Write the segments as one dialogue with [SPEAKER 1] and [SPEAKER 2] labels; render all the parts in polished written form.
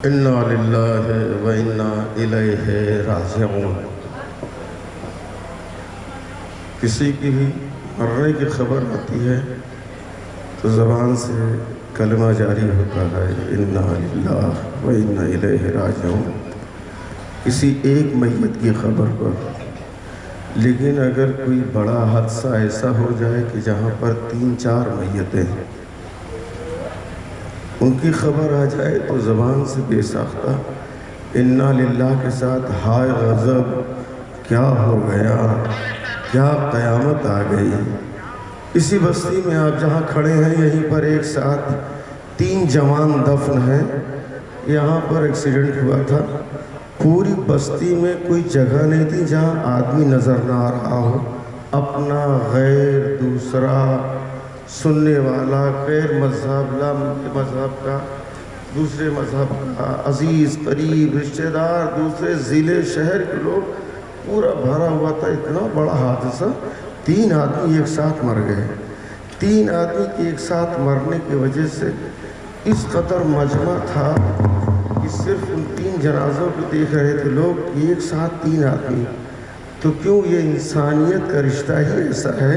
[SPEAKER 1] انا للہ و انا الیہ راجعون۔ کسی کی مرنے کی خبر آتی ہے تو زبان سے کلمہ جاری ہوتا ہے انا للہ و انا الیہ راجعون، کسی ایک میت کی خبر پر۔ لیکن اگر کوئی بڑا حادثہ ایسا ہو جائے کہ جہاں پر 3-4 میتیں ہیں، ان کی خبر آ جائے تو زبان سے بے ساختہ انا للہ کے ساتھ ہائے غضب، کیا ہو گیا، کیا قیامت آ گئی۔ اسی بستی میں آپ جہاں کھڑے ہیں یہیں پر ایک ساتھ 3 جوان دفن ہیں۔ یہاں پر ایکسیڈنٹ ہوا تھا، پوری بستی میں کوئی جگہ نہیں تھی جہاں آدمی نظر نہ آ رہا ہو، اپنا غیر دوسرا سننے والا، غیر مذہب لا مذہب کا، دوسرے مذہب کا، عزیز قریب رشتہ دار، دوسرے ضلع شہر کے لوگ، پورا بھرا ہوا تھا۔ اتنا بڑا حادثہ، 3 آدمی ایک ساتھ مر گئے۔ 3 آدمی کے ایک ساتھ مرنے کی وجہ سے اس قدر مجمع تھا کہ صرف ان 3 جنازوں کو دیکھ رہے تھے لوگ کہ ایک ساتھ 3 آدمی۔ تو کیوں یہ انسانیت کا رشتہ ہی ایسا ہے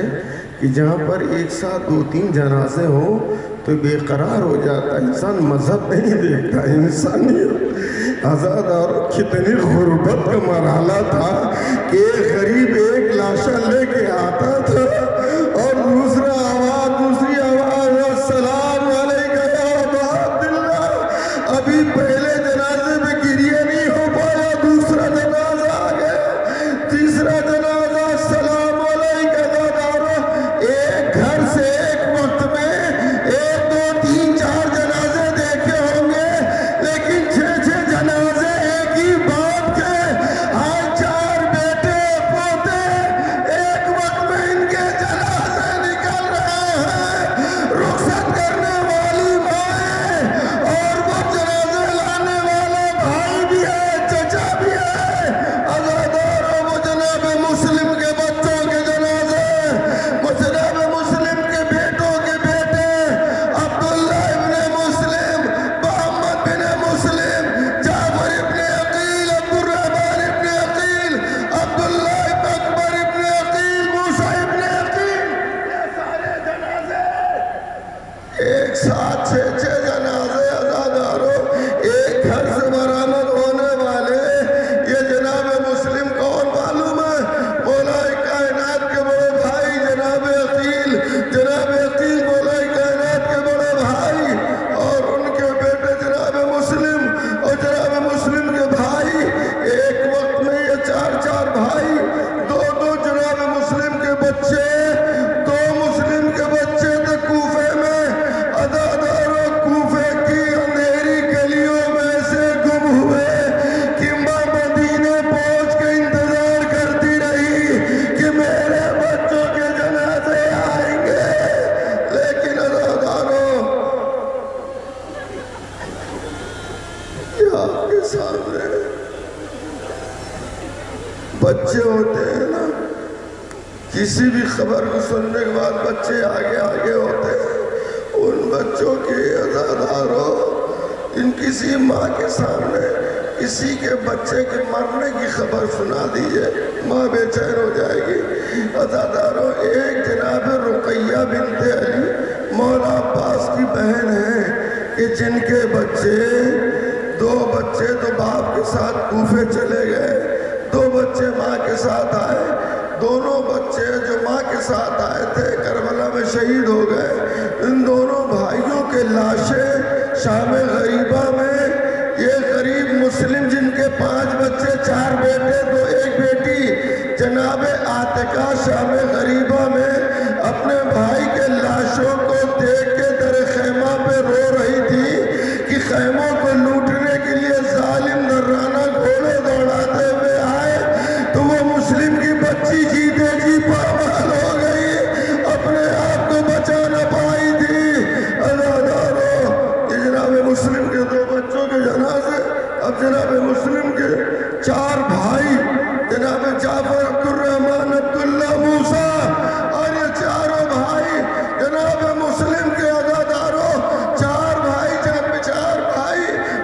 [SPEAKER 1] کہ جہاں پر ایک ساتھ 2-3 جنازے ہوں تو بے قرار ہو جاتا ہے انسان، مذہب نہیں دیکھتا، انسانیت۔ عزادارو کتنی غربت کا مرحلہ تھا کہ ایک غریب ایک لاشا لے کے آتا تھا اور دوسری آواز السلام علیکم یا ابا عبداللہ۔ ابھی پہلے جنازے میں گریہ نہیں ہو پایا، دوسرا جنازہ آ گیا، تیسرا جنازہ السلام علیکم۔ عزادارو ایک گھر سے ایک وقت میں 1, 2, 3, 4 جنازے دیکھے ہوں گے، لیکن 6 جنازے ایک ہی باپ کے، ہر 4 بیٹے پوتے ایک وقت میں ان کے جنازے نکل رہے ہیں۔ رخصت کرنے والی مائیں اور وہ جنازے لانے والا بھائی بھی ہے، چچا بھی ہے۔ عزادارو وہ جناب مسلم کے بچوں کے جنازے، وہ جناب مسلم کے بیٹوں کے بیٹے، عبداللہ ابن مسلم، محمد بن مسلم، جعفر ابن عقیل، عبدالرحمن ابن عقیل، عبداللہ ابن اکبر ابن عقیل، موسیٰ ابن عقیل، یہ سارے جنازے ایک ساتھ 6 جنازے۔ عزادارو ایک گھر سے برآمد ہونے والے یہ جناب مسلم کون معلوم ہے؟ مولا کائنات کے بڑے بھائی جناب عقیل، جناب عقیل مولا کائنات کے بڑے بھائی اور ان کے بیٹے جناب مسلم اور جناب مسلم کے بھائی، ایک وقت میں یہ 4 بھائی، 2 جناب مسلم کے بچے، 2 مسلم کے بچے تھے کوفے میں۔ عزادارو کوفے کی اندھیری گلیوں میں سے گم ہوئے کہ ماں مدینے پہنچ کے انتظار کرتی رہی کہ میرے بچوں کے جنازے آئیں گے، لیکن عزادارو یہ آپ کے سامنے بچے ہوتے ہیں نا، کسی بھی خبر کو سننے کے بعد بچے آگے ہوتے ہیں، ان بچوں کی عزادارو ان کسی ماں کے سامنے کسی کے بچے کے مرنے کی خبر سنا دیجئے، ماں بے چین ہو جائے گی۔ عزادارو ایک جناب رقیہ بنت علی مولا عباس کی بہن ہیں کہ جن کے بچے 2 بچے تو باپ کے ساتھ کوفے چلے گئے، 2 بچے ماں کے ساتھ آئے، دونوں بچے جو ماں کے ساتھ آئے تھے کربلا میں شہید ہو گئے۔ ان دونوں بھائیوں کے لاشیں شام غریبہ میں، یہ غریب مسلم جن کے 5 بچے 4 بیٹے تو 1 بیٹی جناب عاتقہ شام غریبہ میں اپنے بھائی کے لاشوں کو دیکھ کے در خیمہ پہ رو رہی تھی کہ خیموں کو لوٹنے کے لیے ظالم درانہ گھوڑے دوڑاتے ہوئے آئے تو وہ مسلم کی بچی جیتے جی پامال ہو گئی، اپنے آپ کو بچا نہ پائی تھی۔ عزادارو یہ جناب مسلم کے 2 بچوں کے جنازے، اب جناب مسلم کے 4 بھائی جناب جعفر، عبدالرحمن، عبداللہ، موسیٰ، اور یہ 4 بھائی جناب مسلم کے عزادارو 4 بھائی، 4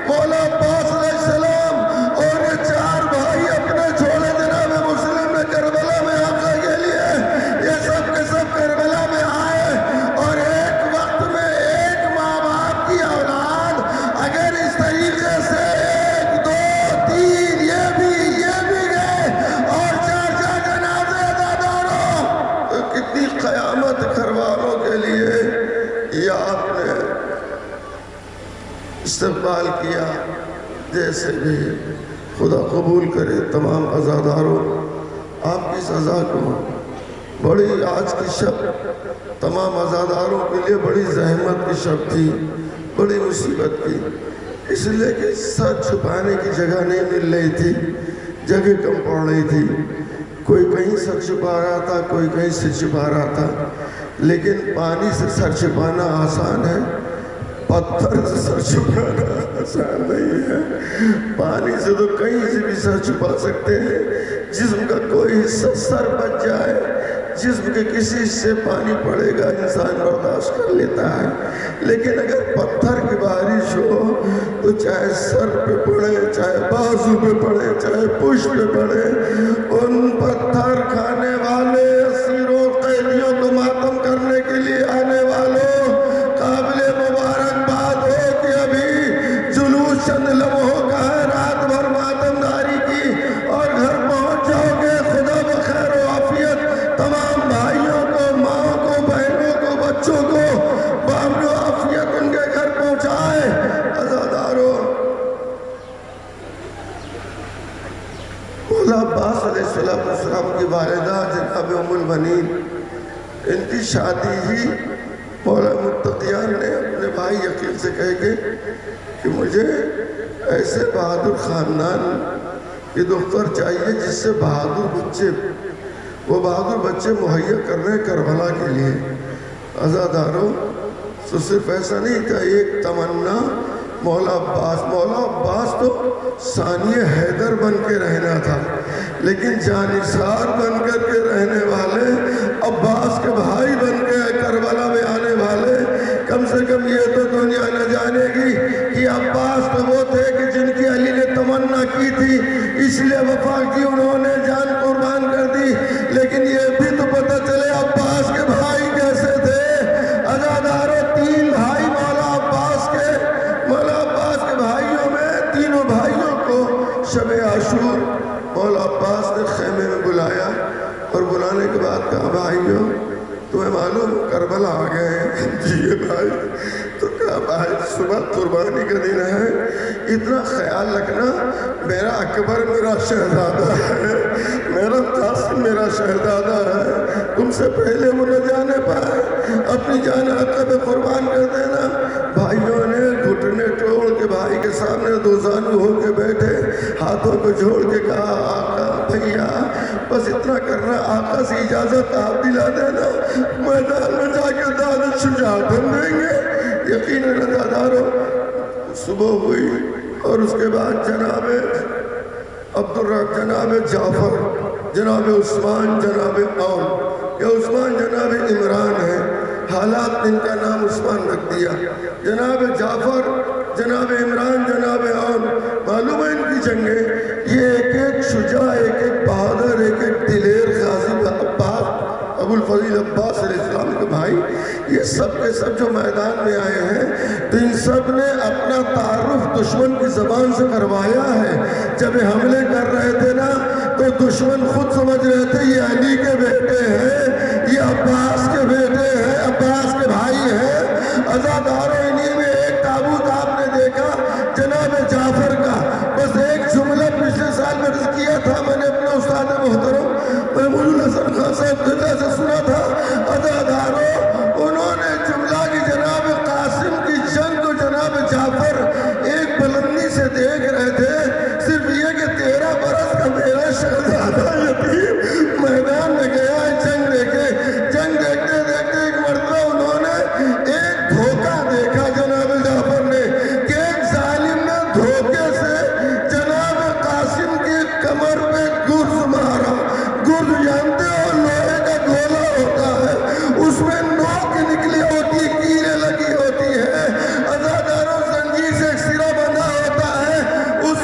[SPEAKER 1] مولا جیسے بھی خدا قبول کرے تمام عزاداروں آپ کی سزا کو۔ بڑی آج کی شب تمام عزاداروں کے لیے بڑی زحمت کی شب تھی، بڑی مصیبت کی، اس لیے کہ سر چھپانے کی جگہ نہیں مل رہی تھی، جگہ کم پڑ رہی تھی۔ کوئی کہیں سر چھپا رہا تھا، کوئی کہیں سر چھپا رہا تھا، لیکن پانی سے سر چھپانا آسان ہے، پتھر سے سر چھپانا آسان نہیں ہے۔ پانی سے تو کہیں سے بھی سر چھپا سکتے ہیں، جسم کا کوئی حصہ سر بچ جائے، جسم کے کسی حصے پانی پڑے گا انسان برداشت کر لیتا ہے، لیکن اگر پتھر کی بارش ہو تو چاہے سر پہ پڑے، چاہے بازو پہ پڑے، چاہے پشت پہ پڑے، ان پتھر کھانے والے اسیروں قیدیوں کو ماتم کرنے کے لیے آنے والوں قابل مبارکباد ہو کہ ابھی جلوس چند لمحوں کا ہے، رات بھر ماتم داری کی اور گھر پہنچ جاؤ گے۔ خدا بخیر و عافیت تمام بھائیوں کو، ماں کو، بہنوں کو، بچوں کو بامن و عافیت ان کے گھر پہنچائے۔ عزاداروں، مولا عباس علیہ السلام کی والدہ جناب ام البنین، ان کی شادی ہی مولا متقیان نے اپنے بھائی یقین سے کہے کہ مجھے ایسے بہادر خاندان کی دختر چاہیے جس سے بہادر بچے، وہ بہادر بچے مہیا کر رہے کربلا کے لیے۔ عزاداروں، تو صرف ایسا نہیں تھا ایک تمنا مولا عباس تو ثانیہ حیدر بن کے رہنا تھا، لیکن جانثار بن کر کے رہنے والے، عباس کے بھائی بن کے کربلا میں آنے والے، کم سے کم یہ تو دنیا نہ جانے گی کہ عباس تو وہ تھے کہ جن کی علی نے تمنا کی تھی، اس لیے وفا کی، انہوں نے جان قربان کر دی، لیکن یہ بھی تو پتہ چلے عباس کے بھائی کیسے تھے۔ عزاداروں، 3 بھائی مولا عباس کے بھائیوں میں، تینوں بھائیوں کو شب عاشور مولا عباس نے خیمے میں بلایا، اور بلانے کے بعد کہا بھائیوں تمہیں معلوم کربلا آ گئے ہیں؟ جی بھائی۔ تو کہا بھائی صبح قربانی کا دن ہے، اتنا خیال رکھنا، میرا اکبر میرا شہزادہ ہے، میرا قاسم میرا شہزادہ ہے، تم سے پہلے وہ نہ جانے پائے، اپنی جان آقا پہ قربان کر دینا۔ بھائیوں نے گھٹنے ٹوڑ کے بھائی کے سامنے دوزانو ہو کے بیٹھے، ہاتھوں کو جوڑ کے کہا آقا بھیا بس اتنا کرنا، آقا سے اجازت آپ دلا دینا، میدان میں جا کے داد شجاعت ہم دیں گے۔ یقیناً عزاداروں، صبح ہوئی اور اس کے بعد جناب جناب جعفر، جناب عثمان، جناب عون، یا عثمان جناب عمران ہے، حالات ان کا نام عثمان رکھ دیا، جناب جعفر، جناب عمران، جناب عون، معلوم ہے ان کی جنگیں، یہ ایک ایک شجاع، ایک ایک بہادر، ایک ایک دلیر غازی عباس، ابو الفضل عباس علیہ السلام کے بھائی، یہ سب کے سب جو میدان میں آئے ہیں، تو ان سب نے اپنا تعارف دشمن کی زبان سے کروایا ہے۔ جب یہ حملے کر رہے تھے نا تو دشمن خود سمجھ رہے تھے یہ علی کے بیٹے ہیں، یہ عباس کے بیٹے ہیں، عباس کے بھائی ہیں۔ عزاداروں، انہی میں ایک تابوت آپ نے دیکھا جناب جعفر کا، بس ایک جملہ پچھلے سال میں عرض کیا تھا میں نے اپنے استاد محترم محمود الحسن خان صاحب خدا سے سنا تھا۔ عزاداروں، انہوں نے جملہ کی جناب قاسم کی جنگ کو جناب جعفر ایک بلندی سے دیکھ رہے تھے، صرف یہ کہ 13 برس کا میرا شہزادہ یتیم میدان میں گیا ہے جنگ دیکھے۔ جنگ دیکھتے دیکھتے ایک مرتبہ انہوں نے ایک دھوکہ دیکھا جناب جعفر نے، کہ ایک ظالم نے دھوکے سے جناب قاسم کی کمر پہ گرز مارا۔ گرز جانتے ہو لوہے کا گولا ہوتا ہے، اس میں نوک نکلی ہوتی، کیلیں لگی ہوتی ہے، عزاداروں زنجیر سے ایک سرا بندھا ہوتا ہے، اس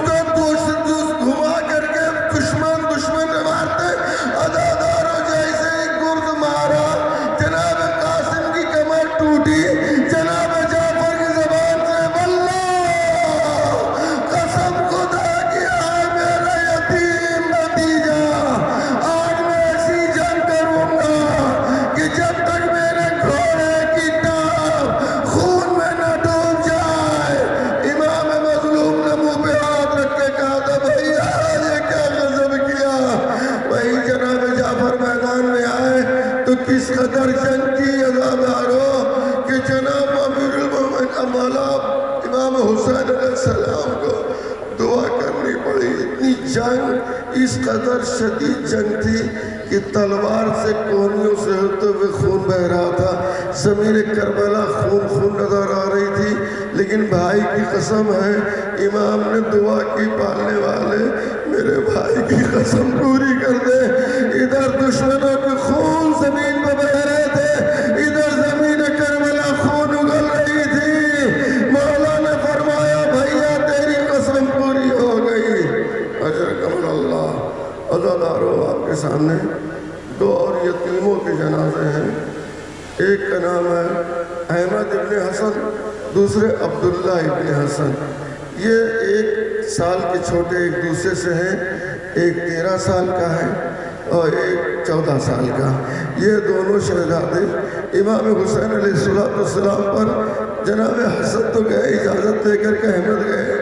[SPEAKER 1] اس قدر جنگ کی عزاداروں کہ جناب امیر المومنین مولا امام حسین علیہ السلام کو دعا کرنی پڑی. اتنی جنگ اس قدر شدید جنگ تھی کہ تلوار سے کونیوں سے ہوتے ہوئے خون بہ رہا تھا. زمین کربلا خون خون نظر آ رہی تھی. لیکن بھائی کی قسم ہے امام نے دعا کی پالنے والے میرے بھائی کی قسم پوری کر دے. ادھر دشمنوں کے خون زمین پہ بہ رہے تھے, ادھر زمین کربلا خون اگل رہی تھی. مولا نے فرمایا بھیا تیری قسم پوری ہو گئی. اجرکم اللہ. عزادارو آپ کے سامنے دو اور یتیموں کے جنازے ہیں. ایک کا نام ہے احمد ابن حسن, دوسرے عبداللہ ابن حسن. یہ 1 سال کے چھوٹے ایک دوسرے سے ہیں. ایک 13 سال کا ہے اور ایک 14 سال کا. یہ دونوں شہزادے امام حسین علیہ السلام پر جناب حسن تو گئے, اجازت لے کر کے احمد گئے,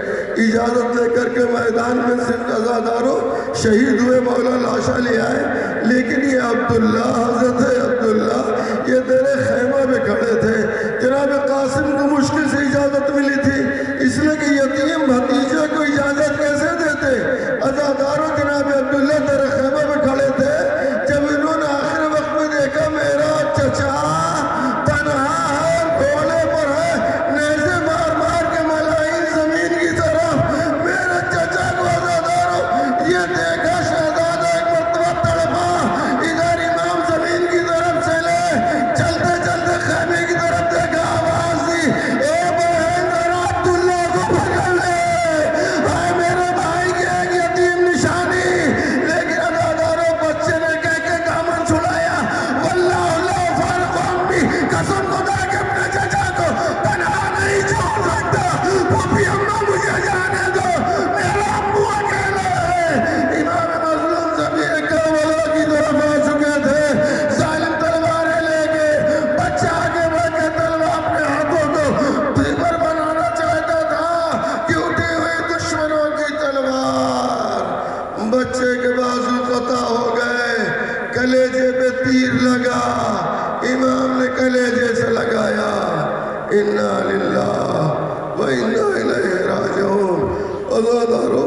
[SPEAKER 1] اجازت لے کر کے میدان میں صرف عزاداروں شہید ہوئے, مولا لاشا لے آئے. لیکن یہ عبداللہ, حضرت عبداللہ یہ تیرے خیمہ میں کھڑے تھے. جناب قاسم کو مشکل سے اجازت ملی تھی, اس لیے کہ یتیم بھتیجے کو اجازت کیسے دیتے. عزاداروں جناب عبداللہ تیرے خیمہ میں کھڑے تھے. جب انہوں نے آخر وقت میں دیکھا میرا چچا تنہا ہے, گھوڑے پر ہے, نیزے مار مار کے ملائن زمین کی طرف. میرے چچا کو عزاداروں یہ دیکھا شہزادہ ایک مرتبہ تڑپا. ادھر امام زمین کی طرف چلے, چلتے چلتے خیمے کی طرف دیکھا, آواز دی اے بہن ذرا عبداللہ کو پکڑ لے. آئے میرے بھائی کی ایک یتیم نشانی. لیکن عزاداروں بچے نے کہہ کے دامن چھڑایا, واللہ اللہ فارق امی, قسم خدا کے اپنے چچا کو تنہا نہیں چھوڑ سکتا. پھوپھی اماں مجھے جانے دو, میرا امو اکیلا ہے. امام مظلوم زمین کربلا کی طرف آ چکے تھے. ظالم تلواریں لے کے, بچہ آگے بڑھ کے تلوار اپنے ہاتھوں کو پیپر بنانا چاہتا تھا کہ اٹھی ہوئی دشمنوں کی تلوار. بچے کے بازو قطع ہو گئے, کلیجے پہ تیر لگا. امام نے کلیجے سے لگایا, انا للہ و انا الیہ راجعون. عزادارو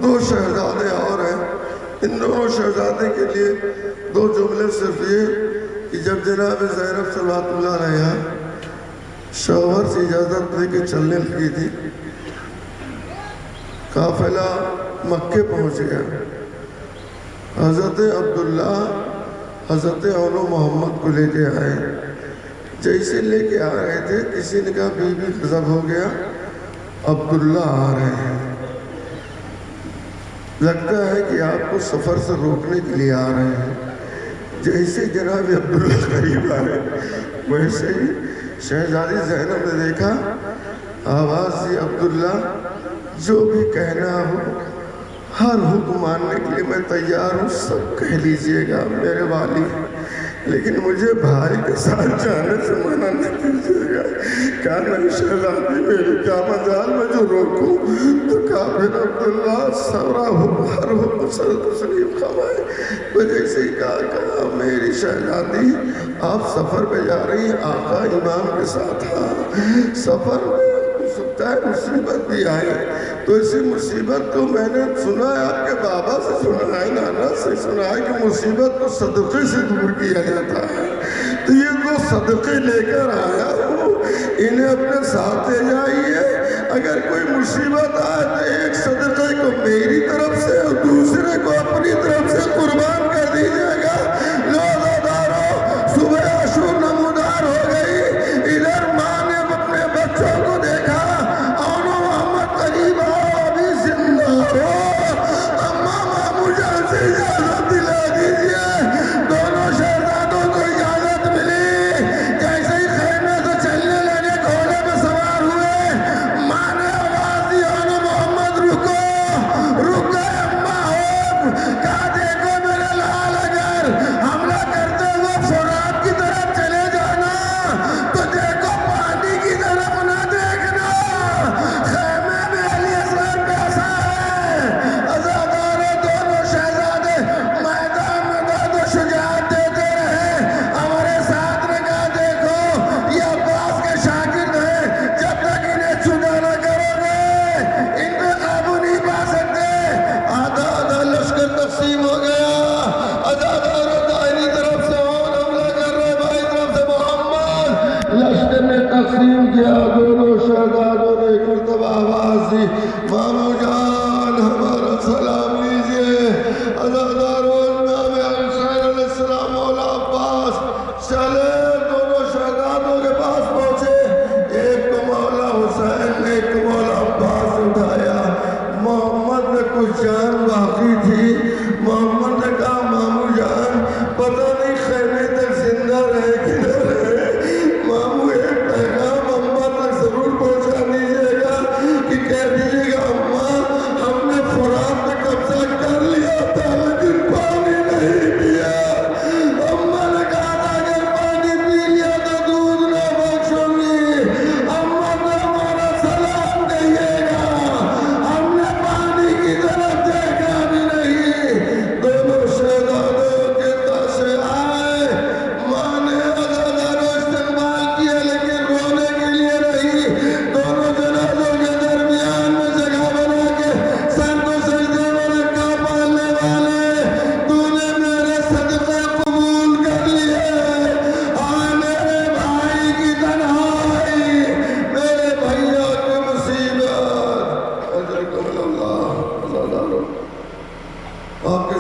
[SPEAKER 1] 2 شہزادے اور ہیں. ان دونوں شہزادے کے لیے 2 جملے صرف یہ کہ جب جناب زینب صلوات اللہ علیہا شوہر سے اجازت لے کے چلنے لگی تھی, قافلہ مکے پہنچ گیا. حضرت عبداللہ حضرت اولو محمد کو لے کے آئے. جیسے لے کے آ رہے تھے کسی نے کہا بی بی غضب ہو گیا, عبداللہ آ رہے ہیں. لگتا ہے کہ آپ کو سفر سے روکنے کے لیے آ رہے ہیں. جیسے جناب عبداللہ قریب آئے ویسے ہی شہزادی زینب نے دیکھا, آواز دی عبداللہ جو بھی کہنا ہو, ہر حکم ماننے کے لیے میں تیار ہوں, سب کہہ لیجئے گا میرے والی, لیکن مجھے بھائی کے ساتھ جانے سے منع نہیں کیجیے گا. کہا نہیں شہزادی میری کیا مجال, میں جو روکوں تو کہا پھر عبداللہ سورا ہر حکم سر تسلیم فرمائے. وجہ سے ہی کہا میری شہزادی آپ سفر پہ جا رہی ہیں, آقا امام کے ساتھ. ہاں سفر میں سکتا ہے مصیبت بھی آئے, تو اسی مصیبت کو میں نے سنا ہے آپ کے بابا سے سنا ہے, نانا سے سنا ہے کہ مصیبت کو صدقے سے دور کیا جاتا ہے. تو یہ 2 صدقے لے کر آیا ہوں, انہیں اپنے ساتھ لے جائیے. اگر کوئی مصیبت آئے تو ایک صدقے کو میری طرف سے اور دوسرے کو اپنی طرف سے قربان کر دیجیے گا. لو عزادارو صبح عاشور نمودار ہو گئی. ادھر ماں نے اپنے بچوں کو دیکھا, اولو محمد قریب آؤ, ابھی زندہ ہو, اماں مجھے سے اجازت دلا دیجیے. دونوں شہزادوں کو اجازت ملی. جیسے ہی خیمے سے چلنے لگے, گھوڑے پہ سوار ہوئے, ماں نے آواز دی اولو محمد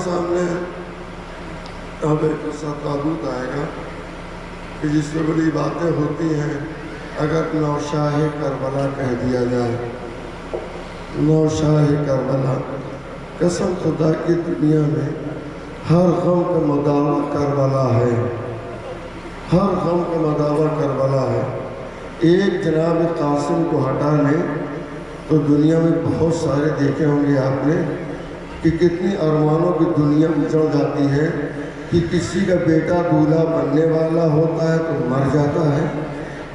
[SPEAKER 1] سامنے اب ایک ایسا تابوت آئے گا کہ جس میں بڑی باتیں ہوتی ہیں. اگر نوشاہ کربلا کہہ دیا جائے، نوشاہ کربلا، قسم خدا کی دنیا میں ہر غم کا مداوع کربلا ہے، ہر غم کا مداوع کربلا ہے. ایک جناب قاسم کو ہٹا لیں تو دنیا میں بہت سارے دیکھے ہوں گے آپ نے کہ کتنی ارمانوں کی دنیا اجڑ جاتی ہے کہ کسی کا بیٹا دولہا بننے والا ہوتا ہے تو مر جاتا ہے،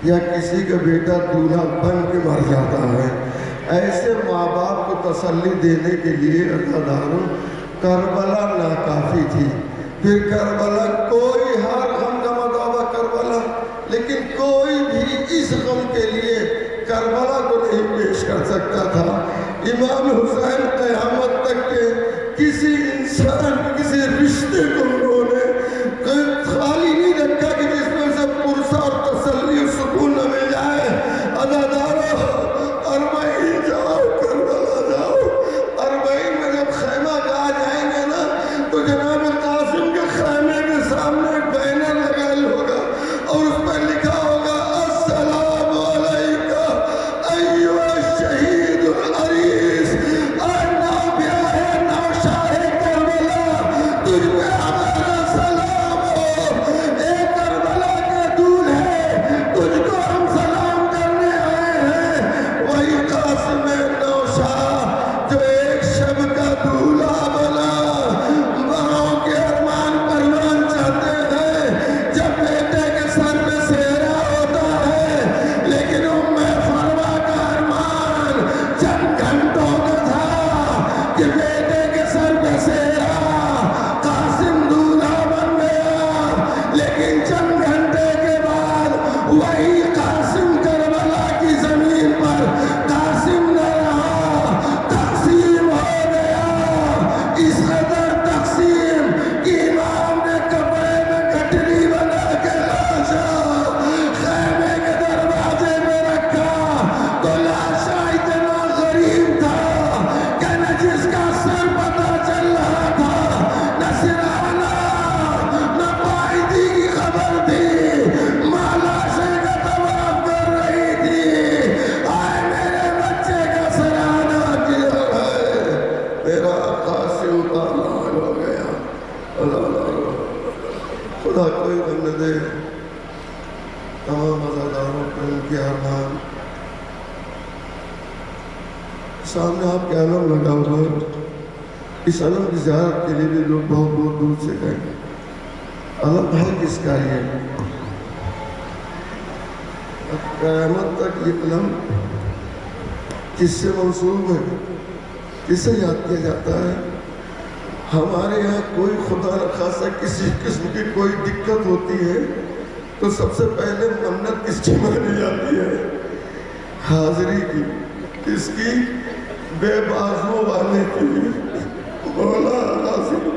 [SPEAKER 1] یا کسی کا بیٹا دولہا بن کے مر جاتا ہے. ایسے ماں باپ کو تسلی دینے کے لیے عزاداروں کربلا ناکافی تھی. پھر کربلا کوئی ہر غم کا مداوع کربلا، لیکن کوئی بھی اس غم کے لیے کربلا کو نہیں پیش کر سکتا تھا. امام حسین قیامت تک کے کسی انسان کسی رشتے کو انہوں نے خالی نہیں رکھا کہ جس میں سے پرسہ اور تسلی اور سکون نہ مل جائے. عزاداروں اربعین جاؤ، کربلا جاؤ. اربعین میں جب خیمہ گاہ جائیں گے نا تو جناب قاسم کے خیمے کے سامنے ایک بینر لگا ہوگا اور اس پر لکھا ہوگا السلام علیکہ ایھا الشہید العریس. تجھ پہ ہمارا سلام ہو، اے کربلا کا دولہے، تجھ کو ہم سلام کرنے آئے ہیں. وہی قاسم نوشاہ جو ایک شب کا دولہا بنا، باہوں کے ارمان پروان چاہتے ہیں جب بیٹے کے سر پہ سہرا ہوتا ہے. لیکن ام فروا کا ارمان چند گھنٹوں کا تھا کہ بیٹے کے سر پہ سہرا لیکن چند گھنٹے کے بعد وہی قاسم کربلا کی زمین پر قاسم نہ رہا، تقسیم ہو گیا. اس قدر تقسیم کہ امام نے کپڑے میں گٹری بنا کے لاشا خیمے کے دروازے میں رکھا. تو لاشا اتنا غریب تھا کہ نہ جس کا سر پتہ چل رہا تھا، نہ سرانہ کی خبر تھی، ماں لاشے کا طواف کر رہی تھی. آئے میرے بچے کا سرانہ کیا ہے، میرا قاسم کا لال ہو گیا. خدا کوئی غم نہ دے تمام عزاداروں کو ان کے ارمان. سامنے آپ کے علم لگا ہوا، اس علم کی زیارت کے لیے بھی لوگ بہت بہت دور سے گئے. علم ہے کس کا؟ یہ قیامت تک یہ علم کس سے منسوب ہے، کس سے یاد کیا جاتا ہے؟ ہمارے یہاں کوئی خدا نخواستہ کسی قسم کی کوئی دقت ہوتی ہے تو سب سے پہلے منت کس کی مانی جاتی ہے؟ حاضری کی. کس کی؟ بے بازوں والے کی، مولا قاسم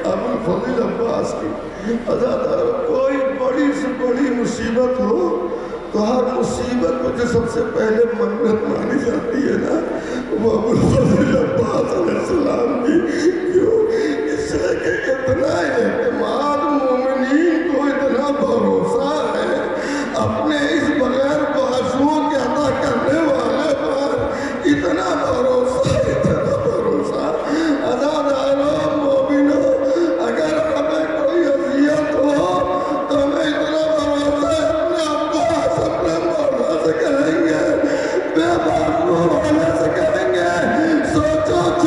[SPEAKER 1] ابو الفضل عباس کی. عزاداروں کوئی بڑی سے بڑی مصیبت ہو تو ہر مصیبت کو جو سب سے پہلے منت مانی جاتی ہے نا وہ ابو الفضل عباس علیہ السلام کی. کیوں؟ اس لیے کہ اتنا اعتماد مومنین کو، اتنا بھروسہ ہے اپنے اس بغیر بازوؤں کے عطا کرنے والے پر، اتنا بھروسہ، اتنا بھروسہ. عزاداروں مومنوں، اگر ہمیں کوئی اذیت ہو تو ہمیں اتنا بھروسہ ہے اپنے عباس اپنے مولا سے کہیں گے، بے بازو والے سے کہیں گے. سوچو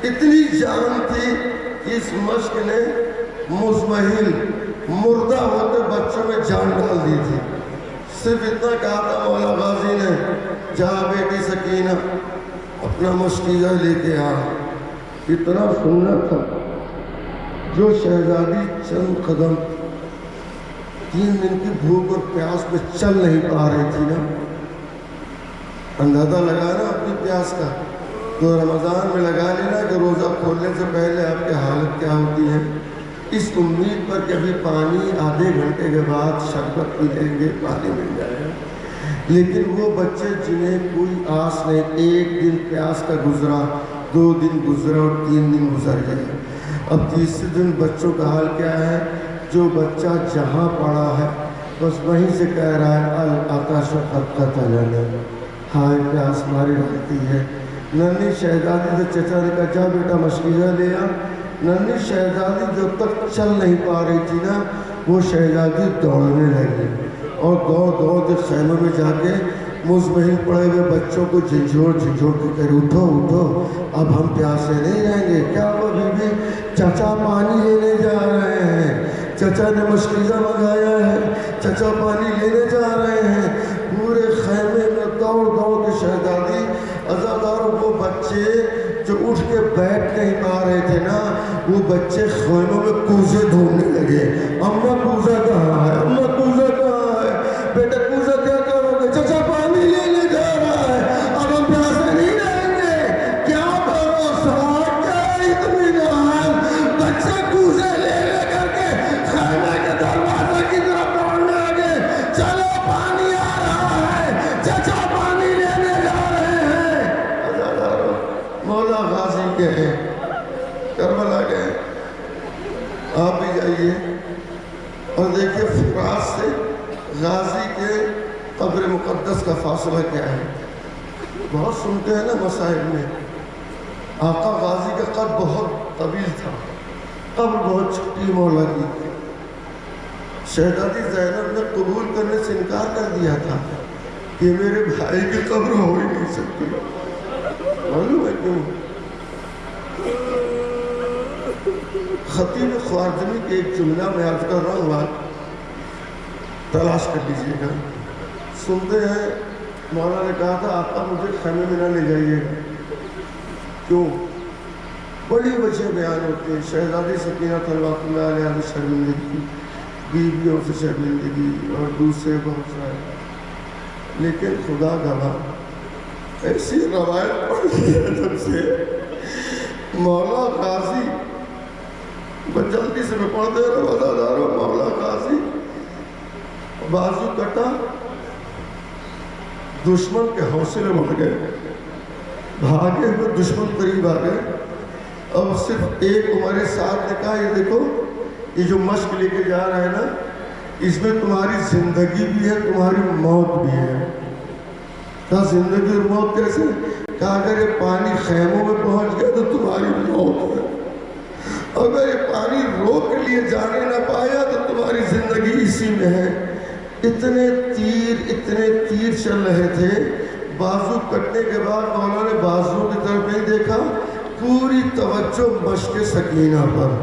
[SPEAKER 1] اتنی جان تھی کہ اس مشق نے مزمحل مردہ ہوتے بچوں میں جان ڈال دی تھی. صرف اتنا کہا تھا مولا غازی نے، جا بیٹی سکینہ اپنا مشکیزہ لے کے آ. اتنا سننا تھا. جو شہزادی چند قدم 3 دن کی بھوک اور پیاس میں چل نہیں پا رہی تھی نا، اندازہ لگا نا اپنی پیاس کا، تو رمضان میں لگا لینا کہ روزہ کھولنے سے پہلے آپ کی حالت کیا ہوتی ہے. اس امید پر کہ ابھی پانی آدھے گھنٹے کے بعد شربت پی لیں گے، پانی مل جائے گا. لیکن وہ بچے جنہیں کوئی آس نہیں، 1 دن پیاس کا گزرا، 2 دن گزرا اور 3 دن گزر گئے. اب تیسرے دن بچوں کا حال کیا ہے؟ جو بچہ جہاں پڑا ہے بس وہیں سے کہہ رہا ہے العطش قد قتلنی، ہائے پیاس ماری رہتی ہے. ننھی شہزادی سے چچا نے کہا جا بیٹا مشکیزہ لے آ. ننھی شہزادی جب تک چل نہیں پا رہی تھی نا، وہ شہزادی دوڑنے لگی اور دوڑ کے خیمے میں جا کے مزمحل پڑے ہوئے بچوں کو جھنجھوڑ کے کہہ اٹھو اٹھو، اب ہم پیاسے نہیں رہیں گے. کیا وہ بی چچا پانی لینے جا رہے ہیں، چچا نے مشکیزہ منگایا ہے، چچا پانی لینے جا رہے ہیں. پورے خیمے میں دوڑ کے شہزادی عزادار وہ بچے جو اٹھ کے بیٹھ نہیں پا رہے تھے نا، وہ بچے خیموں میں کوزے ڈھونڈنے لگے. اماں کوزہ کہاں ہے، اماں کوزہ کہاں ہے، بیٹا کوزہ کیا کرو گے، چچا پانی لینے جا رہا ہے، اب ہم پیاسے نہیں رہیں گے. کیا بھروسہ، کیا اطمینان. بچے کوزے لے کر کے خیمے کے دروازے کی طرف دوڑنے لگے. چلو پانی آ رہا ہے، چچا پانی لینے جا رہے ہیں. مولا غازی کے ہیں، کربلا گئے. آپ بھی جائیے اور دیکھیے فرات سے غازی کے قبر مقدس کا فاصلہ کیا ہے. بہت سنتے ہیں نا مسائل میں، آقا غازی کا قد بہت طویل تھا، قبر بہت چھوٹی مولا کی. شہزادی زینب نے قبول کرنے سے انکار کر دیا تھا کہ میرے بھائی کی قبر ہو ہی نہیں سکتی. معلوم ہے کیوں؟ خطیب خوارزمی کے ایک جملہ میں عرض کر رہا ہوں، تلاش کر لیجیے گا. سنتے ہیں مولا نے کہا تھا آقا مجھے خیمے میں نہ لے جائیے گا. کیوں؟ بڑی وجہ بیان ہوتی ہے. شہزادی سکینہ صلوات اللہ علیہ کی شرمندگی، بیویوں سے شرمندگی اور دوسرے بہت سارے. لیکن خدا گواہ ایسی روایت پڑھی ہے جب سے مولا غازی، جلدی سے میں پڑھ دے رہا ہوں، عزاداروں مولا غازی بازو کٹا، دشمن کے حوصلے بڑھ گئے، بھاگے ہوئے دشمن قریب آ گئے. اب صرف ایک ہمارے ساتھ نے کہا یہ دیکھو یہ جو مشق لے کے جا رہا ہے نا، اس میں تمہاری زندگی بھی ہے، تمہاری موت بھی ہے. کہا زندگی اور موت کیسے؟ کہا اگر یہ پانی خیموں میں پہنچ گیا تو تمہاری موت ہے، اگر یہ پانی روک کے لیے جانے نہ پایا تو تمہاری زندگی اسی میں ہے. اتنے تیر چل رہے تھے. بازو کٹنے کے بعد مولا نے بازو کی طرف نہیں دیکھا، پوری توجہ مشق سکینہ پر.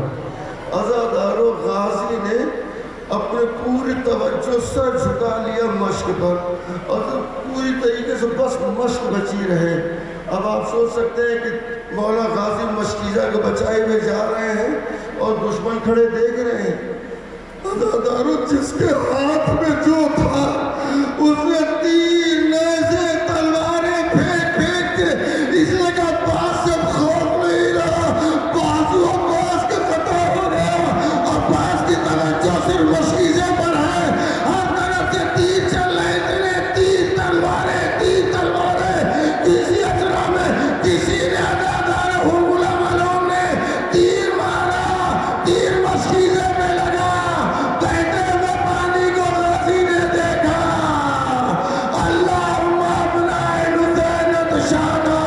[SPEAKER 1] عزادارو غازی نے اپنے پوری توجہ سر جھکا لیا مشق پر اور پوری طریقے سے بس مشق بچی رہے. اب آپ سوچ سکتے ہیں کہ مولا غازی مشکیزہ کو بچائے ہوئے جا رہے ہیں اور دشمن کھڑے دیکھ رہے ہیں. عزادارو جس کے ہاتھ میں جو تھا اس نے 3 نیزے تلواریں پھینک کے اس نے کہا پاس سے خوف نہیں رہا، بازو عباس کا قطع ہو گیا. عباس کی توجہ صرف مشکیزے پر ہے، ہر طرف سے تیر چل رہے تھے، 3 تلواریں کسی اجرا میں کسی نے عزادار غلام علوم نے تیر مارا، تیر مشکیزے میں لگا. بیٹھے ہوئے پانی کو غازی نے دیکھا. اللہم ابنا حسین شانا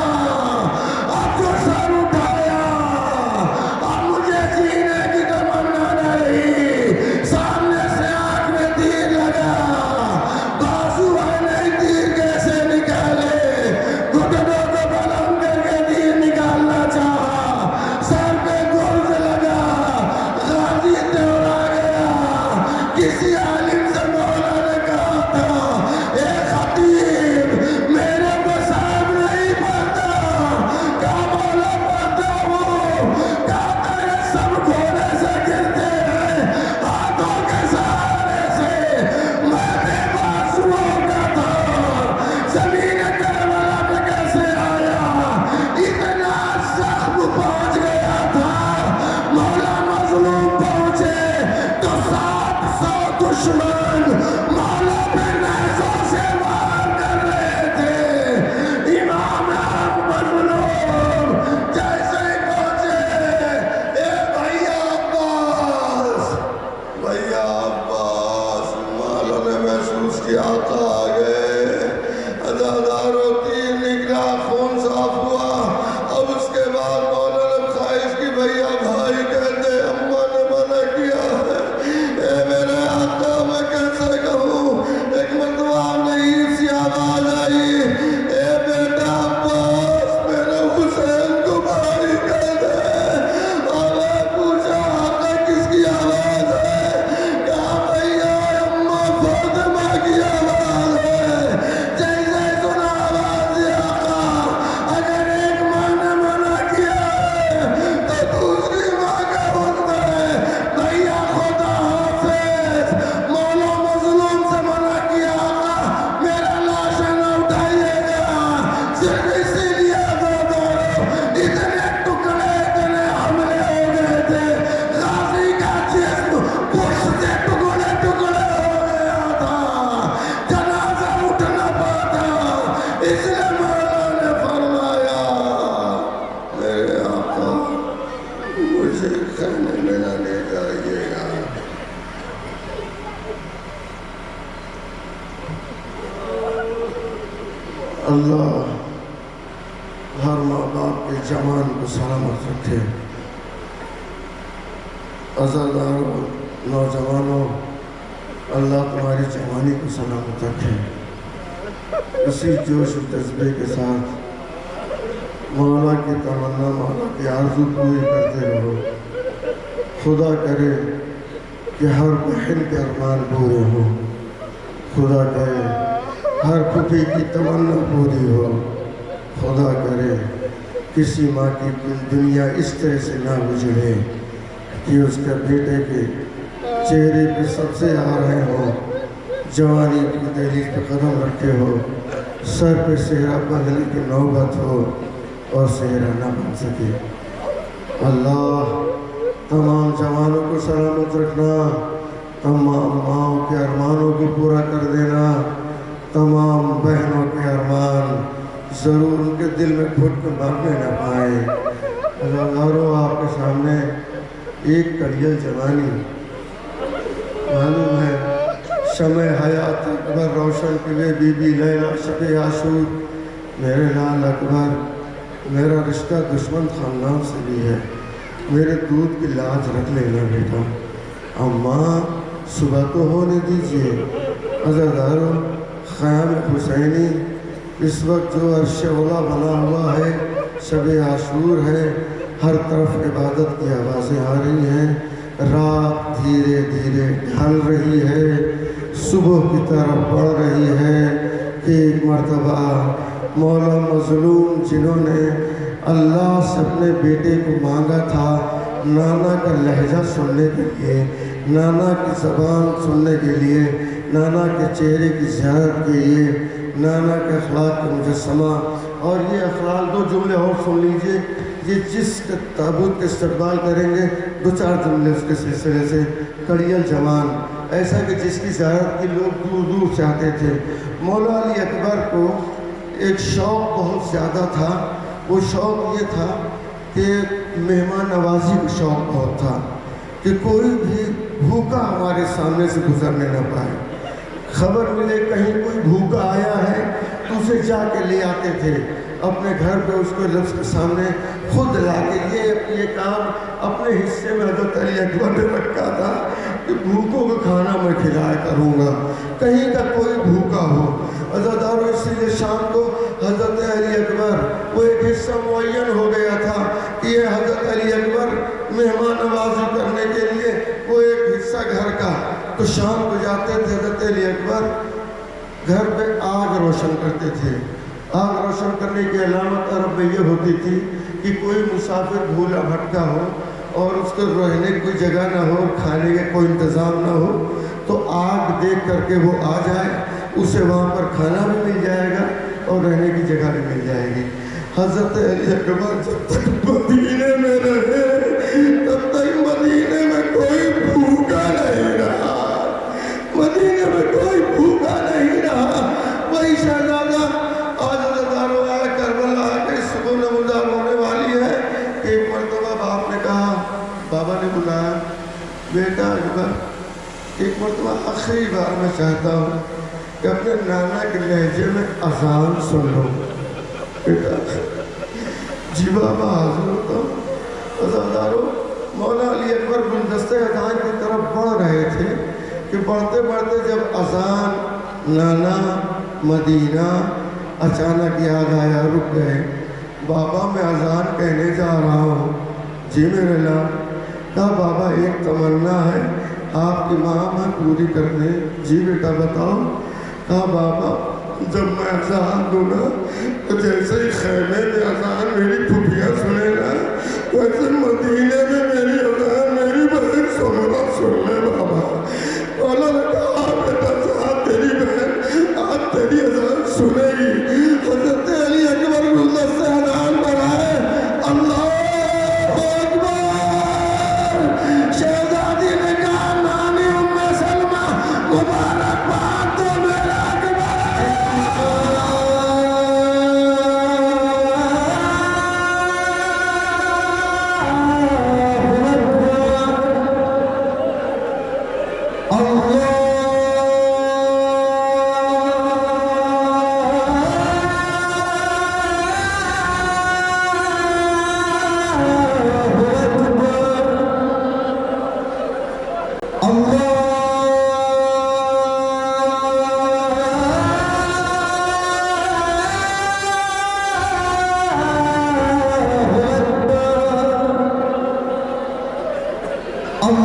[SPEAKER 1] اللہ ہر ماں باپ کے جوان کو سلامت رکھے۔ عزاداروں، نوجوانوں، اللہ تمہاری جوانی کو سلامت رکھے۔ اسی جوش و جذبے کے ساتھ مولا کی تمنا، مولا کی آرزو پوری کرتے رہو۔ خدا کرے کہ ہر بہن کے ارمان پورے ہوں، خدا کرے ہر پھوپھی کی تمنا پوری ہو، خدا کرے کسی ماں کی دنیا اس طرح سے نہ گزرے کہ اس کے بیٹے کے چہرے پہ سب سے آ رہے ہوں، جوانی کی دہلیز پہ قدم رکھے ہو، سر پہ صحرا بندھنے کی نوبت ہو اور صحرا نہ بن سکے۔ اللہ تمام جوانوں کو سلامت رکھنا، تمام ماؤں کے ارمانوں کو پورا کر دینا، تمام بہنوں کے ارمان ضرور ان کے دل میں گھٹ کے مرنے نہ پائے۔ عزاداروں، آپ کے سامنے ایک کڑیل جوانی معلوم ہے، شمع حیات اکبر روشن کیے بی بی لیلا شب عاشور، میرے لال اکبر، میرا رشتہ دشمن خاندان سے بھی ہے، میرے دودھ کی لاج رکھ لینا بیٹا، اماں صبح تو ہونے دیجئے۔ عزاداروں، خیام حسینی اس وقت جو عرش اولا بنا ہوا ہے، شب عاشور ہے، ہر طرف عبادت کی آوازیں آ رہی ہیں، رات دھیرے دھیرے ڈھل رہی ہے، صبح کی طرف بڑھ رہی ہے کہ ایک مرتبہ مولا مظلوم جنہوں نے اللہ سے اپنے بیٹے کو مانگا تھا، نانا کا لہجہ سننے کے لیے، نانا کی زبان سننے کے لیے، نانا کے چہرے کی زیارت کے لیے، نانا کے اخلاق کا مجسمہ، اور یہ اخلاق دو جملے اور سن لیجئے، یہ جس کے تابوت کے استقبال کریں گے، دو چار جملے اس کے سلسلے سے۔ کڑیل جوان، ایسا کہ جس کی زیارت کے لوگ دور دور سے آتے تھے۔ مولا علی اکبر کو ایک شوق بہت زیادہ تھا، وہ شوق یہ تھا کہ مہمان نوازی کا شوق بہت تھا کہ کوئی بھی بھوکا ہمارے سامنے سے گزرنے نہ پائے، خبر ملے کہیں کوئی بھوکا آیا ہے تو اسے جا کے لے آتے تھے اپنے گھر پہ، اس کو لفظ کے سامنے خود لا کے۔ یہ کام اپنے حصے میں حضرت علی اکبر نے رکھا تھا کہ بھوکوں کو کھانا میں کھلایا کروں گا، کہیں کا کوئی بھوکا ہو۔ عزاداروں، اسی لیے شام کو حضرت علی اکبر وہ ایک حصہ معین ہو گیا تھا کہ یہ حضرت علی اکبر مہمان نوازی کرنے کے لیے وہ ایک حصہ گھر کا، تو شام کو جاتے تھے حضرت علی اکبر گھر پہ آگ روشن کرتے تھے۔ آگ روشن کرنے کی علامت عرب میں یہ ہوتی تھی کہ کوئی مسافر بھولا بھٹکا ہو اور اس کو رہنے کی کوئی جگہ نہ ہو، کھانے کا کوئی انتظام نہ ہو، تو آگ دیکھ کر کے وہ آ جائے، اسے وہاں پر کھانا بھی مل جائے گا اور رہنے کی جگہ بھی مل جائے گی۔ حضرت علی اکبر جب تک مدینے میں رہے تب تک مدینے میں کوئی بھوکا نہیں رہا، مدینے میں کوئی بھوکا نہیں رہا۔ وہی شہزادہ آج عزاداروں کربلا کے صبح نمودار ہونے والی ہے۔ ایک مرتبہ باپ نے کہا، بابا نے بلایا، بیٹا اکبر ایک مرتبہ آخری بار میں چاہتا ہوں کہ اپنے نانا کے لہجے میں اذان سن لو۔ بیٹا جی بابا حاضر ہوتا ہوں۔ عزاداروں، مولا علی اکبر گلدستہ اذان کی طرف بڑھ رہے تھے کہ بڑھتے بڑھتے جب اذان، نانا، مدینہ، اچانک یاد آیا، رک گئے۔ بابا میں اذان کہنے جا رہا ہوں۔ جی میرے لال، کہا بابا ایک تمنا ہے آپ کی ماں میں پوری کر دیں۔ جی بیٹا بتاؤ۔ کہا بابا جب میں اذان دوں نا تو جیسے ہی خیمے میں اذان میری پھوپھیاں سنے نا، ویسے مدینے میں میری اذان میری بہن سن لے بابا۔ مولا نے کہا بیٹا صاحب تیری بہن آج تیری اذان سنے گی۔ حضرت علی اکبر گلدستہ اذان بڑھائے، اللہ اکبر۔ شہزادی نے کہا نانی ام سلمہ مبارکباد دو میرا اکبر۔ اذان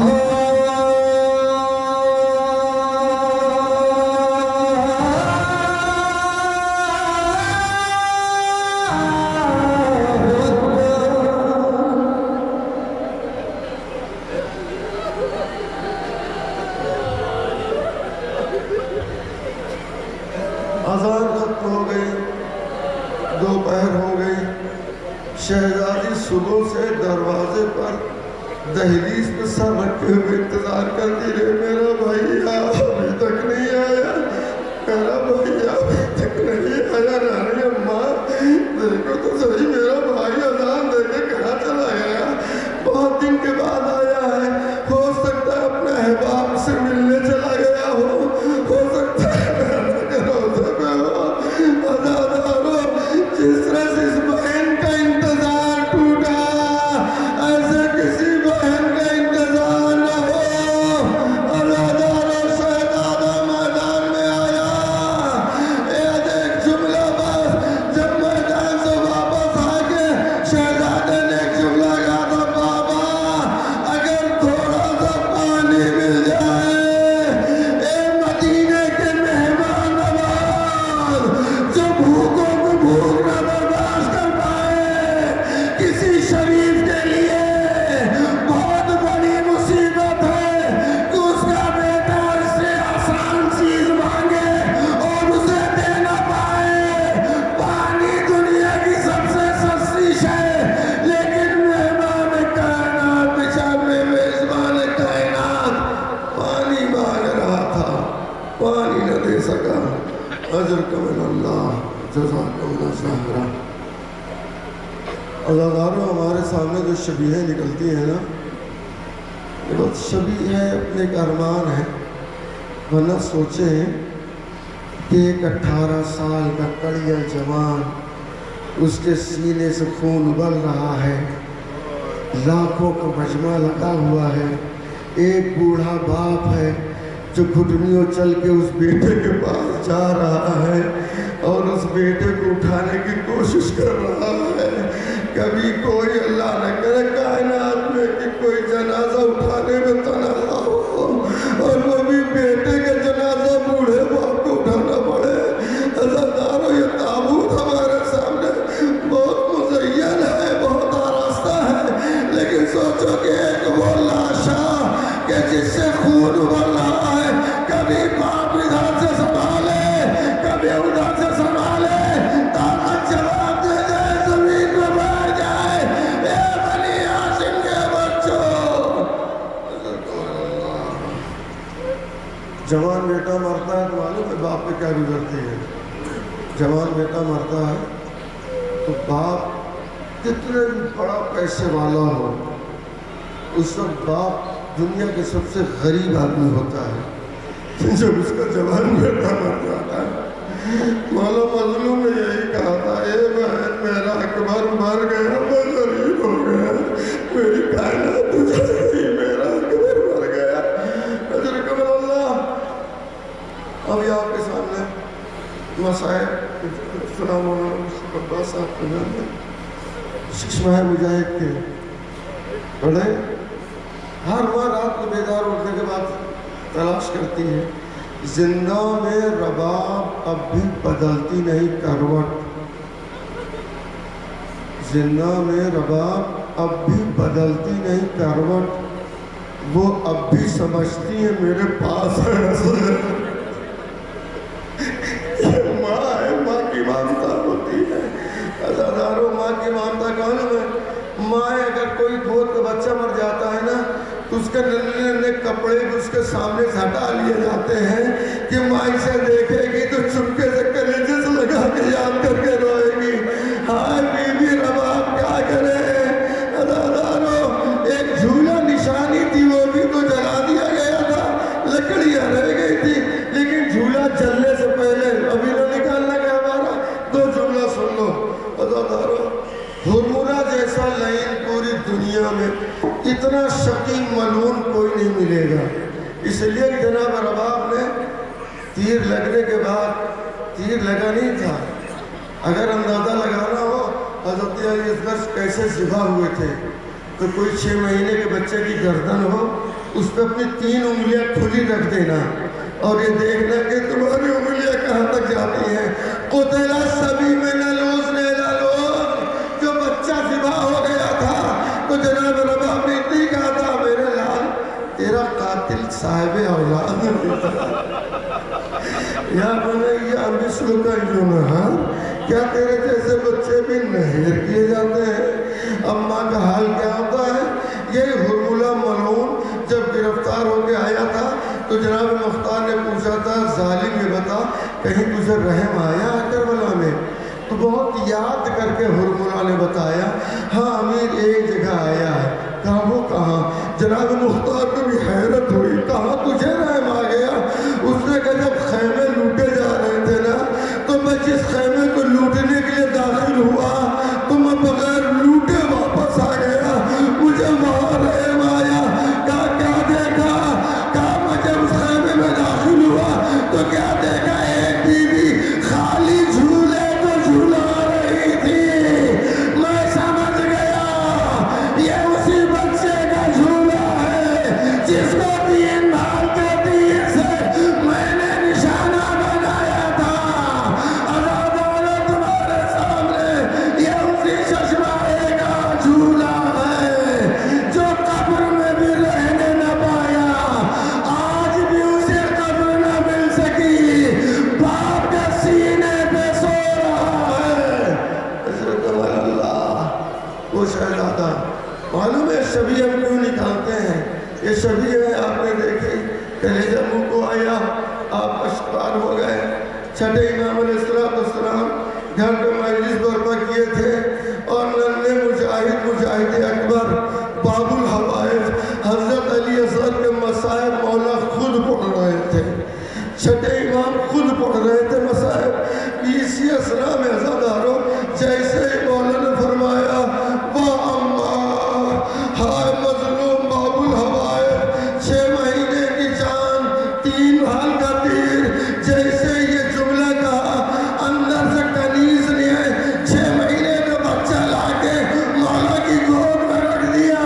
[SPEAKER 1] ختم ہو گئی، دوپہر ہو گئی، شہزادی صبح سے دروازے پر دہلیز پہ سر رکھے ہوئے انتظار کرتی رہے، میرا بھائی ابھی تک نہیں آیا، میرا بھائی ابھی تک نہیں آیا۔ رانی اماں دیکھو تو صحیح، میرا بھائی اذان دے کے کہاں چلا گیا؟ بہت دن کے بعد آیا ہے، ہو سکتا ہے اپنے احباب سے ملنے چلا گیا ہو سکتا ہے روزے پہ ہو۔ عزادارو، جس طرح سے اس بہن کا انتظار ٹوٹا، ایسے کسی بہن کا انتظار نہ ہو۔ عزادارو، شہزادہ میدان میں آیا، ایک جملہ بس، جب میدان سے واپس آ کے شہزادے نے ایک جملہ کہا تھا، بابا اگر تھوڑا سا پانی مل جائے، اے مدینے کے مہمان نواز، جو بھوکوں کو بھوک نہ برداشت کر پائے، کسی شریف کے لیے بہت بڑی مصیبت ہے کہ اس کا بیٹا اس سے آسان چیز مانگے اور اسے دے نہ پائے۔ پانی دنیا کی سب سے سستی شے، لیکن مہمان کائنات، بچارے میزبان کائنات پانی مانگ رہا تھا، پانی نہ دے سکا۔ اجرکم من اللہ، جزاکم اللہ خیرا۔ عزادارو، ہمارے سامنے جو شبیہیں نکلتی ہیں نا، یہ بہت شبیہ ہے، اپنے ایک ارمان ہے۔ ورنہ سوچیں کہ ایک 18 سال کا کڑیا جوان، اس کے سینے سے خون ابل رہا ہے، لاکھوں کا مجمع لگا ہوا ہے، ایک بوڑھا باپ ہے جو گھٹنیوں چل کے اس بیٹے کے پاس جا رہا ہے اور اس بیٹے کو اٹھانے کی کوشش کر رہا ہے۔ کبھی کوئی اللہ نہ کرے کائنات میں کہ کوئی جنازہ اٹھانے میں تنہا ہو اور وہ بھی بیٹے کا جنازہ بوڑھے باپ کو اٹھانا پڑے۔ عزادارو، یہ تابوت ہمارے سامنے بہت مزین ہے، بہت آراستہ ہے، لیکن سوچو کہ ایک وہ لاشا کہ جس سے خون ابل رہا ہے، کبھی باپ ادھر سے سنبھالے، کبھی ادھر سے سنبھالے، طاقت جواب دے جائے، زمین پہ بیٹھ جائے، اے بنی ہاشم کے بچوں۔ جوان بیٹا مرتا ہے تو معلوم ہے باپ پہ کیا گزرتی ہے۔ جوان بیٹا مرتا ہے تو باپ کتنے بھی بڑا پیسے والا ہو، اس وقت باپ دنیا کے سب سے غریب آدمی ہوتا ہے جب اس کا جوان بیٹا مر جاتا ہے۔ مولا مظلوم نے یہی کہا تھا، اے بہن میرا اکبر مر گیا، میں غریب ہو گیا، میری کائنات اجڑ گئی، میرا اکبر مر گیا۔ اجرکم اللہ۔ ابھی آپ کے سامنے مسائل السلام علیکم عباس صاحب کو ششمہ مجاہد کے پڑھے، ہر بار رات کو بیدار اٹھنے کے بعد تلاش کرتی ہے، زندہ میں رباب اب بھی بدلتی نہیں کروٹ، زندہ میں رباب اب بھی بدلتی نہیں کروٹ، وہ اب بھی سمجھتی ہے میرے پاس ہے۔ یہ ماں ہے، ماں کی مامتا ہوتی ہے۔ عزادارو، ماں کی مامتا کہاں ہے؟ ماں اگر کوئی گود کا بچہ مر جاتا ہے نا تو اس کے ننھے ننھے کپڑے اس کے سامنے سے ہٹا لیے جاتے ہیں کہ ماں اسے دیکھے گی تو چپکے سے کلیجے سے لگا کے یاد کر کے روئے گی۔ ہائے بیوی رباب کیا کرے؟ عزادارو، ایک جھولا نشانی تھی، وہ بھی تو جلا دیا گیا تھا، لکڑیاں رہ گئی تھی، لیکن جھولا چلنے سے پہلے ابھی نہ نکالنا گیا ہمارا۔ دو جملہ سن لو عزادارو، ہرمرہ جیسا لعین پوری دنیا میں اتنا شقی ملعون کوئی نہیں ملے گا، اس لیے کہ جناب رباب نے تیر لگنے کے بعد، تیر لگا نہیں تھا، اگر اندازہ لگانا ہو حضرت علی اصغر کیسے ذبح ہوئے تھے تو کوئی 6 مہینے کے بچے کی گردن ہو، اس پہ اپنی 3 انگلیاں کھلی رکھ دینا اور یہ دیکھنا کہ تمہاری انگلیاں کہاں تک جاتی ہیں۔ قتل الصبی من اللوز جو بچہ ذبح ہو گیا تھا تو جناب رباب نے اتنی کہا تھا میرے لال تیرا قاتل صاحب اولاد یا بنیا مثل کا یونہر، کیا تیرے جیسے بچے بھی نہر کیے جاتے ہیں؟ اماں کا حال کیا ہوتا ہے؟ یہ حرملہ ملعون جب گرفتار ہو کے آیا تھا تو جناب مختار نے پوچھا تھا ظالم یہ بتا کہیں تجھے رحم آیا کربلا میں؟ تو بہت یاد کر کے حرملہ نے بتایا ہاں امیر ایک جگہ آیا ہے۔ کہا وہ کہاں؟ جناب مختار کو بھی حیرت ہوئی، کہاں تجھے رحم آ گیا؟ اس نے کہا جب خیمے لوٹے جا رہے تھے نا تو میں جس خیمے کو لوٹنے کے لیے داخل ہوا تو میں بغیر لوٹے واپس آ گیا، مجھے وہاں رحم آیا۔ کہا کیا دیکھا؟ کہا میں جب اس خیمے میں داخل ہوا تو کیا دیکھا؟ ایک بیوی خالی جھولے کو جھولا رہی تھی۔ میں سمجھ گیا یہ اسی بچے کا جھولا ہے جس کو 3 بھال کے تیر سے میں نے نشانہ بنایا تھا۔ عزادارو تمہارے سامنے یہ اسی چشمائے کا جھولا ہے جو قبر میں بھی رہنے نہ پایا، آج بھی اسے قبر نہ مل سکی، باپ کے سینے پہ سو رہا ہے۔ حضرت اللہ وہ شہزادہ معلوم ہے شبیہ ہم کیوں نکالتے ہیں؟ یہ شبیہ ہے آپ نے دیکھی کلیجہ منہ کو آیا، آپ اشکار ہو گئے۔ چھٹے امام علیہ السلام گھر پہ مجلس برپا کیے تھے اور ننے مجاہد اکبر باب الحوائج حضرت علی اصغر کے مصائب مولا خود پڑھ رہے تھے۔ چھٹے امام خود پڑھ رہے تھے مصائب۔ اسی اسنا میں عزادارو جیسے ہی مولا نے فرمایا واہ اماں ہائے مظلوم باب الحوائج 6 مہینے کی جان 3 بھال کا تیر، جیسے یہ جملہ کہا اندر سے کنیز نے 6 مہینے کا بچہ لا کے مولا کی گود میں رکھ دیا۔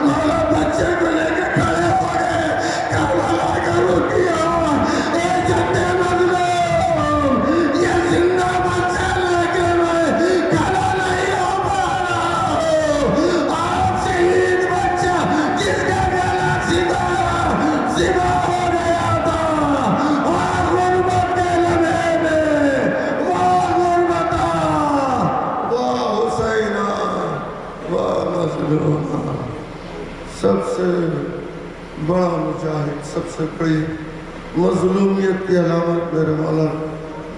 [SPEAKER 1] مولا بچے کو لے کے کھڑے ہو گئے، کربلا کا رکیا اے جدِ مظلوم یہ زندہ بچہ لے کے میں کھڑا نہیں ہو پا رہا ہوں۔ آپ شہید بچہ جس کا گلا ذبح ہو گیا تھا، واہ غربت کے لمحے میں، واہ غربتہ، واہ حسینہ، واہ مظلومہ۔ سب سے بڑا مجاہد، سب سے بڑی مظلومیت کی علامت میرے مولا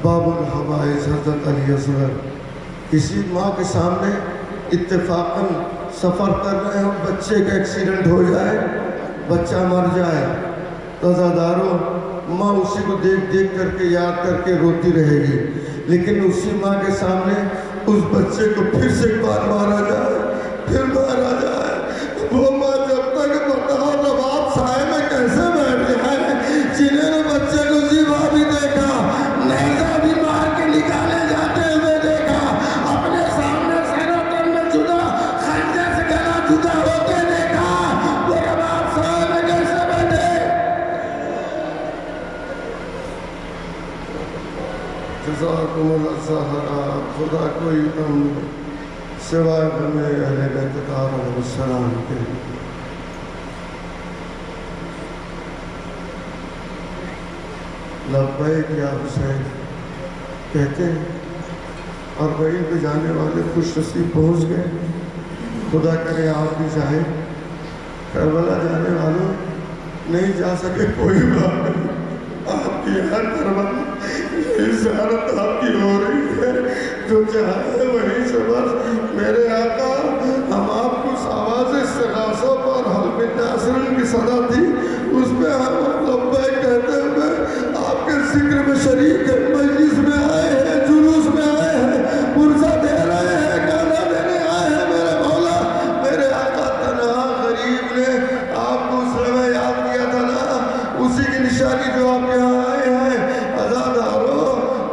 [SPEAKER 1] باب الحوائج حضرت علی اصغر۔ کسی ماں کے سامنے اتفاقاً سفر کر رہے ہیں، بچے کا ایکسیڈنٹ ہو جائے، بچہ مر جائے تو عزادارو ماں اسی کو دیکھ دیکھ کر کے یاد کر کے روتی رہے گی، لیکن اسی ماں کے سامنے اس بچے کو پھر سے ایک بار مارا جائے، پھر مارا جائے، وہ ماں جب تک بتاؤ رباب سائے میں کیسے بیٹھ جائے؟ جنہیں نے بچے کو ذبح بھی دیکھا، نیزہ بھی مار کے نکالے جاتے ہوئے دیکھا، اپنے سامنے سینوتن میں جدا خنجر سے گلا جدا ہوتے دیکھا، وہ رباب سائے میں کیسے بیٹھے؟ جزاکم اللہ سہرا، خدا کوئی غم سوائے غم اہل بیت طاہرہ علیہ السلام کے۔ لبیک یا حسین کہتے ہیں، اور بڑی پہ جانے والے خوش نصیب پہنچ گئے۔ خدا کرے آپ بھی چاہے کربلا جانے والوں نہیں جا سکے کوئی بات نہیں، آپ کی ہر کربلا یہ زیارت آپ کی ہو رہی ہے، جو چاہے وہیں سے بس میرے آقا ہم آپ کو آواز استغاثہ پر حلب ناصر کی صدا تھی، اس پہ ہم لبیک کہتے ہوئے آپ کے ذکر میں شریک ہے، مجلس میں آئے ہیں، جلوس میں آئے ہیں، پرزہ دے رہے ہیں، گانا دینے آئے ہیں۔ میرے مولا میرے آقا تنہا غریب نے آپ کو اس میں یاد کیا تھا نا، اسی کی نشانی جو آپ یہاں آئے ہیں۔ عزادارو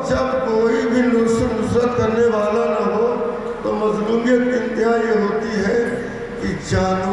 [SPEAKER 1] جب کوئی بھی نصرت کرنے والا نہ ہو تو مظلومیت کی انتہا یہ ہوتی ہے کہ جانور